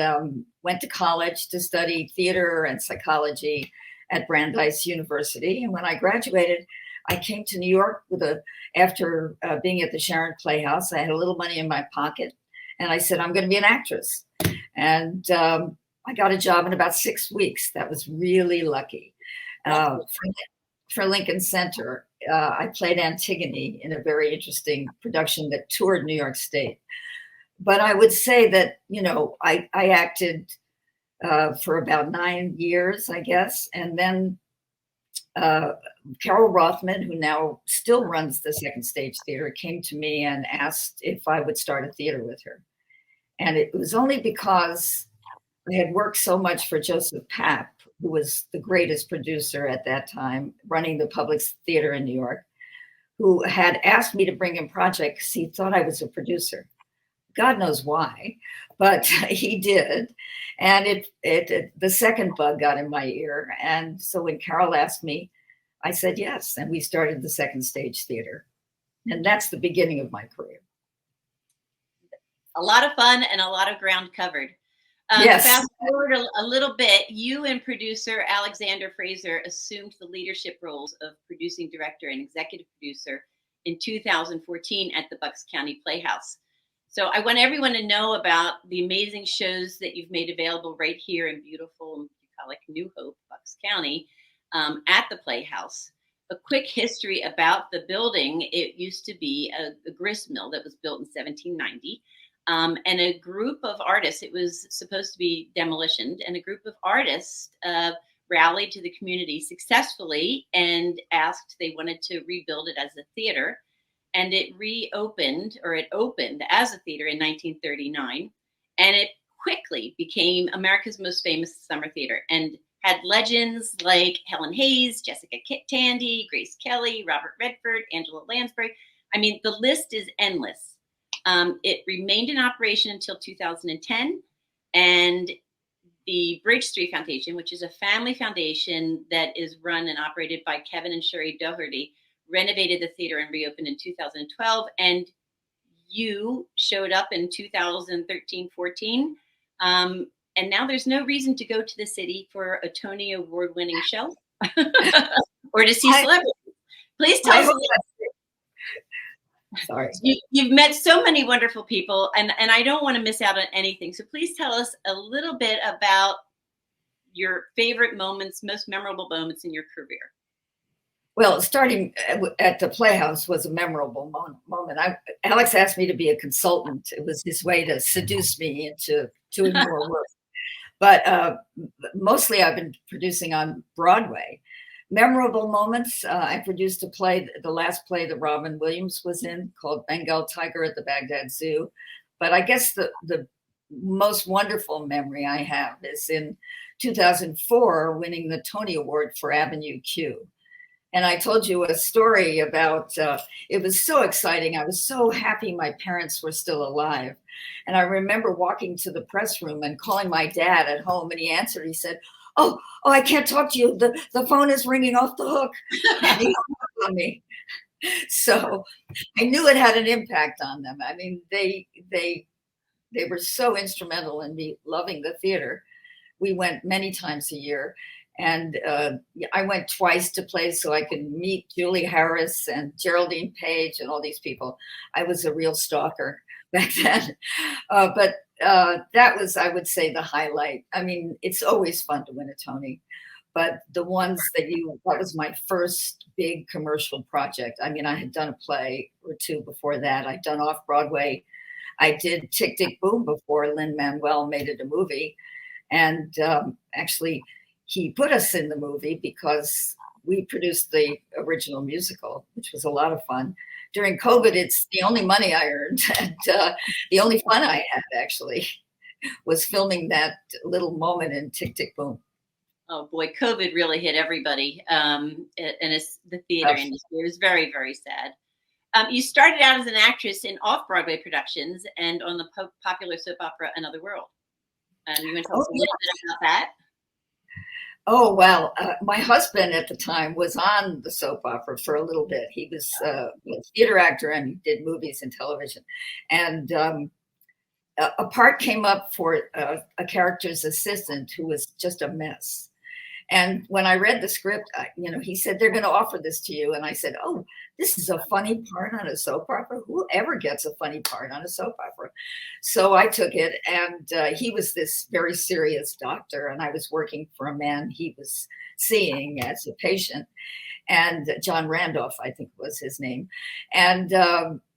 went to college to study theater and psychology at Brandeis University. And when I graduated, I came to New York after being at the Sharon Playhouse. I had a little money in my pocket, and I said, I'm going to be an actress. And I got a job in about 6 weeks. That was really lucky. For Lincoln Center, I played Antigone in a very interesting production that toured New York State. But I would say that, I acted for about 9 years, I guess, and then Carol Rothman, who now still runs the Second Stage Theater, came to me and asked if I would start a theater with her. And it was only because I had worked so much for Joseph Papp, who was the greatest producer at that time, running the Public Theater in New York, who had asked me to bring him projects. He thought I was a producer. God knows why, but he did. And the second bug got in my ear. And so when Carol asked me, I said yes. And we started the Second Stage Theater. And that's the beginning of my career. A lot of fun and a lot of ground covered. Yes. Fast forward a little bit, you and producer Alexander Fraser assumed the leadership roles of producing director and executive producer in 2014 at the Bucks County Playhouse. So I want everyone to know about the amazing shows that you've made available right here in beautiful, New Hope, Bucks County, at the Playhouse. A quick history about the building. It used to be a grist mill that was built in 1790. And a group of artists, it was supposed to be demolitioned, and a group of artists rallied to the community successfully and asked, they wanted to rebuild it as a theater. And it opened as a theater in 1939. And it quickly became America's most famous summer theater and had legends like Helen Hayes, Jessica Tandy, Grace Kelly, Robert Redford, Angela Lansbury. I mean, the list is endless. It remained in operation until 2010. And the Bridge Street Foundation, which is a family foundation that is run and operated by Kevin and Sherry Doherty, renovated the theater and reopened in 2012. And you showed up in 2013-14. And now there's no reason to go to the city for a Tony Award-winning show or to see celebrities. Please tell us. Sorry. You've met so many wonderful people, and I don't want to miss out on anything. So please tell us a little bit about your favorite moments, most memorable moments in your career? Well, starting at the Playhouse was a memorable moment. Alex asked me to be a consultant. It was his way to seduce me into doing more work. But mostly I've been producing on Broadway. Memorable moments, I produced a play, the last play that Robin Williams was in, called Bengal Tiger at the Baghdad Zoo. But I guess the most wonderful memory I have is in 2004, winning the Tony Award for Avenue Q. And I told you a story about, it was so exciting. I was so happy my parents were still alive. And I remember walking to the press room and calling my dad at home, and he answered. He said, oh, I can't talk to you. The phone is ringing off the hook. And he hung up on me. So I knew it had an impact on them. I mean, they were so instrumental in me loving the theater. We went many times a year. And I went twice to plays so I could meet Julie Harris and Geraldine Page and all these people. I was a real stalker back then. But that was, I would say, the highlight. I mean, it's always fun to win a Tony. But the ones that was my first big commercial project. I mean, I had done a play or two before that. I'd done off-Broadway. I did Tick, Tick, Boom before Lin-Manuel made it a movie. And actually, he put us in the movie because we produced the original musical, which was a lot of fun. During COVID, it's the only money I earned. And the only fun I had, actually, was filming that little moment in Tick, Tick, Boom. Oh, boy, COVID really hit everybody. And it's the theater industry. It was very, very sad. You started out as an actress in off-Broadway productions and on the popular soap opera Another World. You want to tell us a little bit about that? Oh, well, my husband at the time was on the soap opera for a little bit. He was a theater actor and he did movies and television. And a part came up for a character's assistant who was just a mess. And when I read the script, he said, they're going to offer this to you. And I said, oh, this is a funny part on a soap opera. Whoever gets a funny part on a soap opera? So I took it, and he was this very serious doctor, and I was working for a man he was seeing as a patient, and John Randolph, I think was his name. And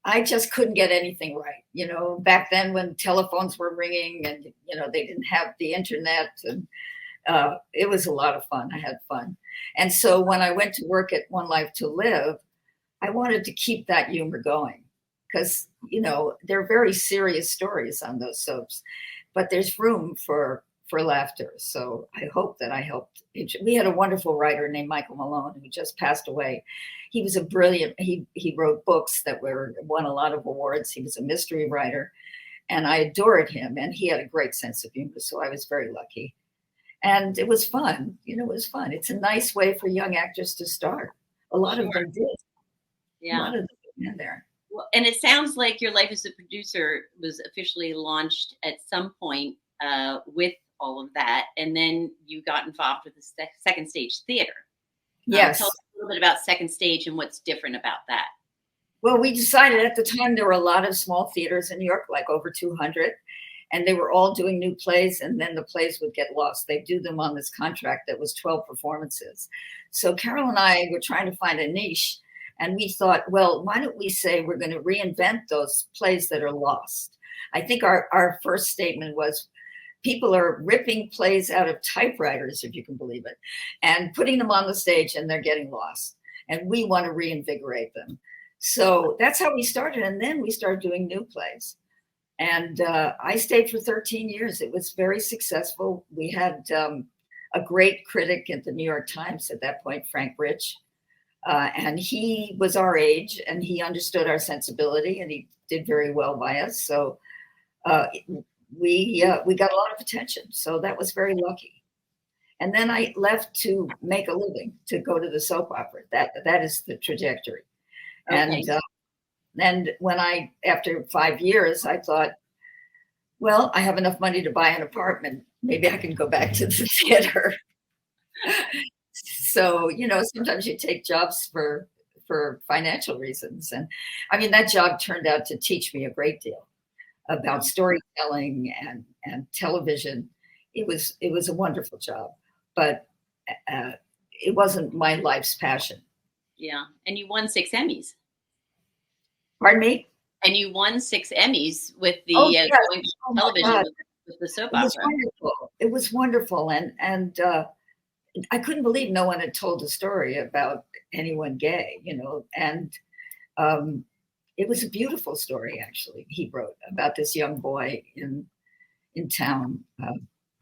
I just couldn't get anything right. Back then when telephones were ringing and, they didn't have the internet, and it was a lot of fun. I had fun. And so when I went to work at One Life to Live, I wanted to keep that humor going because, they're very serious stories on those soaps, but there's room for laughter. So I hope that I helped. We had a wonderful writer named Michael Malone who just passed away. He was a brilliant, he wrote books that won a lot of awards. He was a mystery writer, and I adored him, and he had a great sense of humor. So I was very lucky. And it was fun. It was fun. It's a nice way for young actors to start. A lot of them did. Yeah. A lot of them in there. Well, and it sounds like your life as a producer was officially launched at some point with all of that. And then you got involved with the Second Stage Theater. Yes. Tell us a little bit about Second Stage and what's different about that. Well, we decided at the time there were a lot of small theaters in New York, like over 200. And they were all doing new plays, and then the plays would get lost. They'd do them on this contract that was 12 performances. So Carol and I were trying to find a niche, and we thought, well, why don't we say we're going to reinvent those plays that are lost? I think our first statement was, people are ripping plays out of typewriters, if you can believe it, and putting them on the stage, and they're getting lost. And we want to reinvigorate them. So that's how we started, and then we started doing new plays. And I stayed for 13 years. It was very successful. We had a great critic at the New York Times at that point, Frank Rich. And he was our age, and he understood our sensibility, and he did very well by us. So we got a lot of attention. So that was very lucky. And then I left to make a living, to go to the soap opera. That is the trajectory. Okay. And when after 5 years, I thought, well, I have enough money to buy an apartment. Maybe I can go back to the theater. So, sometimes you take jobs for financial reasons. And I mean, that job turned out to teach me a great deal about storytelling and television. It was a wonderful job. but it wasn't my life's passion. Yeah. And you won 6 Emmys. Pardon me? And you won 6 Emmys with the Yes. television with the soap opera. It was wonderful. It was wonderful. And I couldn't believe no one had told a story about anyone gay, and it was a beautiful story, actually. He wrote about this young boy in town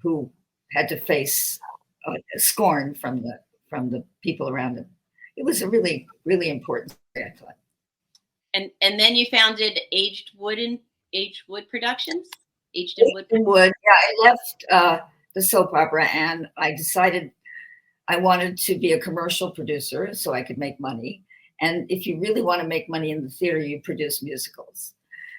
who had to face scorn from the people around him. It was a really, really important story, I thought. And then you founded Aged Wood Productions. Aged in Wood. Yeah, I left the soap opera, and I decided I wanted to be a commercial producer so I could make money. And if you really want to make money in the theater, you produce musicals.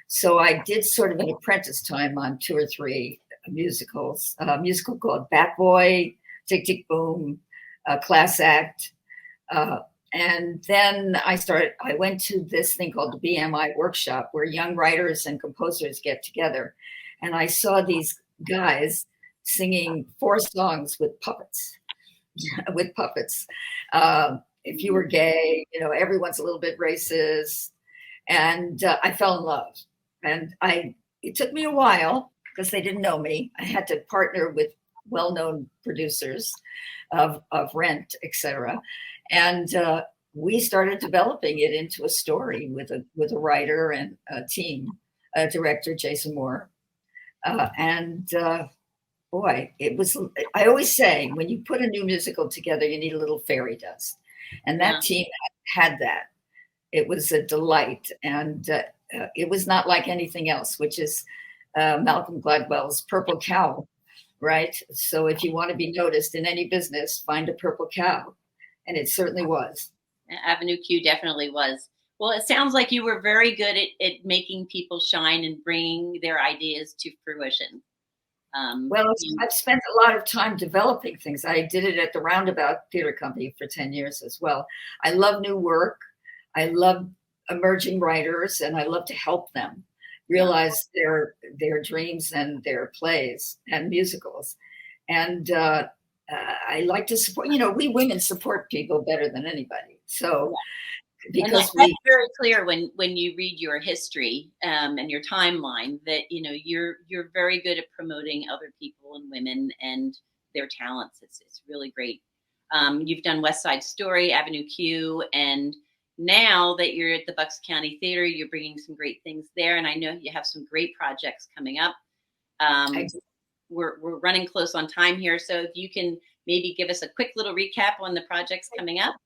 So I did sort of an apprentice time on 2 or 3 musicals. A musical called Bat Boy, Tick Tick Boom, Class Act. And then I went to this thing called the BMI workshop, where young writers and composers get together. And I saw these guys singing 4 songs with puppets. If you were gay, everyone's a little bit racist. And I fell in love. And it took me a while because they didn't know me. I had to partner with well-known producers of Rent, etc. And we started developing it into a story with a writer and a team, a director, Jason Moore. Boy, it was, I always say, when you put a new musical together, you need a little fairy dust. And that team had that. It was a delight. And it was not like anything else, which is Malcolm Gladwell's Purple Cow, right? So if you want to be noticed in any business, find a purple cow. And it certainly was. Avenue Q definitely was. Well, it sounds like you were very good at making people shine and bringing their ideas to fruition. I've spent a lot of time developing things. I did it at the Roundabout Theater Company for 10 years as well. I love new work. I love emerging writers, and I love to help them realize their dreams and their plays and musicals. And I like to support, we women support people better than anybody. So because that's very clear when you read your history and your timeline that you're very good at promoting other people and women and their talents. It's really great. You've done West Side Story, Avenue Q, and now that you're at the Bucks County Theater, you're bringing some great things there. And I know you have some great projects coming up. We're running close on time here, so if you can maybe give us a quick little recap on the projects coming up.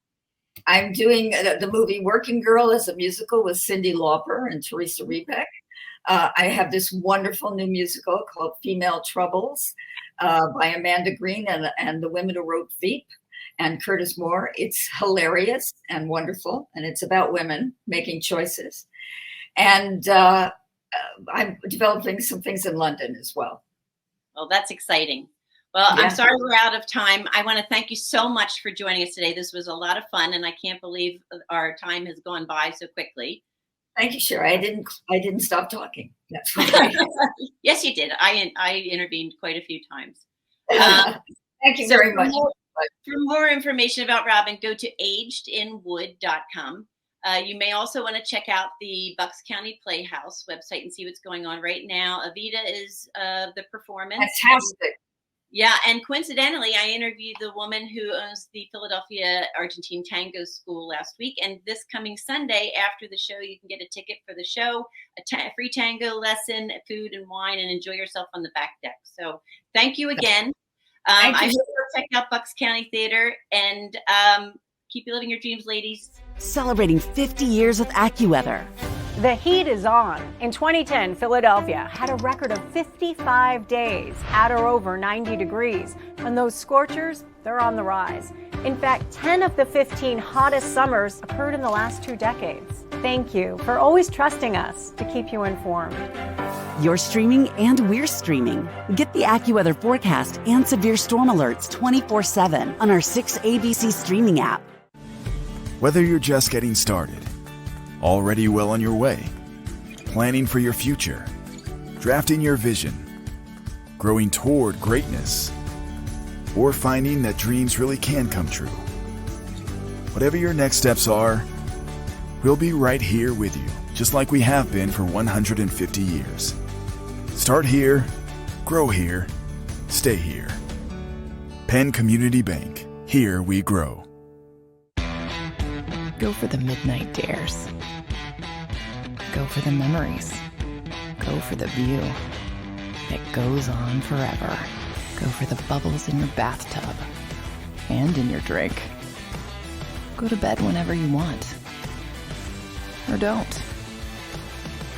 I'm doing the movie Working Girl as a musical with Cyndi Lauper and Teresa Rebeck. I have this wonderful new musical called Female Troubles by Amanda Green and the women who wrote Veep and Curtis Moore. It's hilarious and wonderful, and it's about women making choices. And I'm developing some things in London as well. Well, that's exciting. Well, yeah. I'm sorry we're out of time. I want to thank you so much for joining us today. This was a lot of fun, and I can't believe our time has gone by so quickly. Thank you, Sherry. I didn't stop talking. That's right. Yes, you did. I intervened quite a few times. Thank you very much. For more information about Robyn, go to agedinwood.com. You may also want to check out the Bucks County Playhouse website and see what's going on right now. Avita is the performance. Fantastic. Yeah, and coincidentally, I interviewed the woman who owns the Philadelphia Argentine Tango School last week. And this coming Sunday after the show, you can get a ticket for the show, a free tango lesson, food and wine, and enjoy yourself on the back deck. So thank you again. I hope you'll check out Bucks County Theater and keep living your dreams, ladies. Celebrating 50 years with AccuWeather. The heat is on. In 2010, Philadelphia had a record of 55 days at or over 90 degrees. And those scorchers, they're on the rise. In fact, 10 of the 15 hottest summers occurred in the last 2 decades. Thank you for always trusting us to keep you informed. You're streaming and we're streaming. Get the AccuWeather forecast and severe storm alerts 24/7 on our 6 ABC streaming app. Whether you're just getting started, already well on your way, planning for your future, drafting your vision, growing toward greatness, or finding that dreams really can come true. Whatever your next steps are, we'll be right here with you, just like we have been for 150 years. Start here, grow here, stay here. Penn Community Bank. Here we grow. Go for the midnight dares. Go for the memories. Go for the view that goes on forever. Go for the bubbles in your bathtub and in your drink. Go to bed whenever you want. Or don't.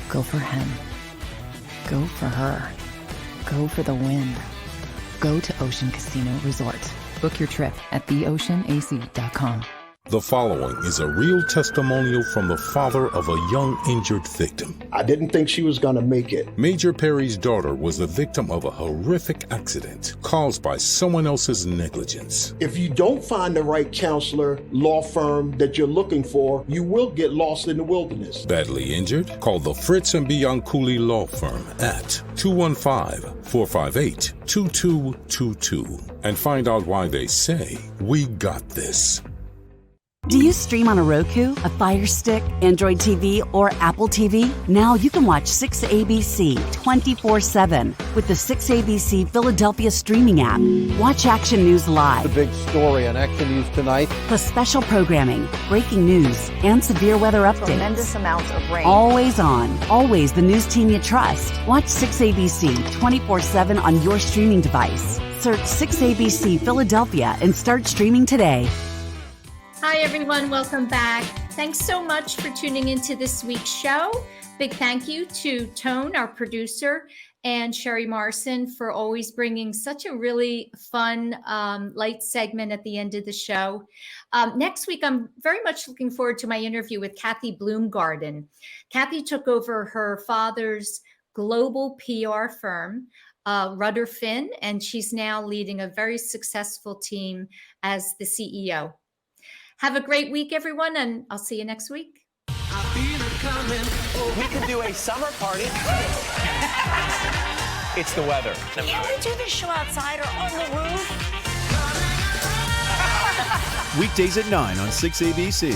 Go for him. Go for her. Go for the win. Go to Ocean Casino Resort. Book your trip at theoceanac.com. The following is a real testimonial from the father of a young injured victim. I didn't think she was going to make it. Major Perry's daughter was the victim of a horrific accident caused by someone else's negligence. If you don't find the right counselor, law firm that you're looking for, you will get lost in the wilderness. Badly injured? Call the Fritz and Bianculli Law Firm at 215-458-2222 and find out why they say, "We got this." Do you stream on a Roku, a Fire Stick, Android TV, or Apple TV? Now you can watch 6ABC 24/7 with the 6ABC Philadelphia streaming app. Watch Action News The live, big story on Action News tonight. plus special programming, breaking news, and severe weather updates. Tremendous amounts of rain. Always on, always the news team you trust. Watch 6ABC 24/7 on your streaming device. Search 6ABC Philadelphia and start streaming today. Hi, everyone. Welcome back. Thanks so much for tuning into this week's show. Big thank you to Tone, our producer, and Sherry Morrison for always bringing such a really fun, light segment at the end of the show. Next week, I'm very much looking forward to my interview with Kathy Bloomgarden. Kathy took over her father's global PR firm, Rudder Finn, and she's now leading a very successful team as the CEO. Have a great week, everyone, and I'll see you next week. We could do a summer party. It's the weather. Can we do this show outside or on the roof? Weekdays at 9 on 6ABC.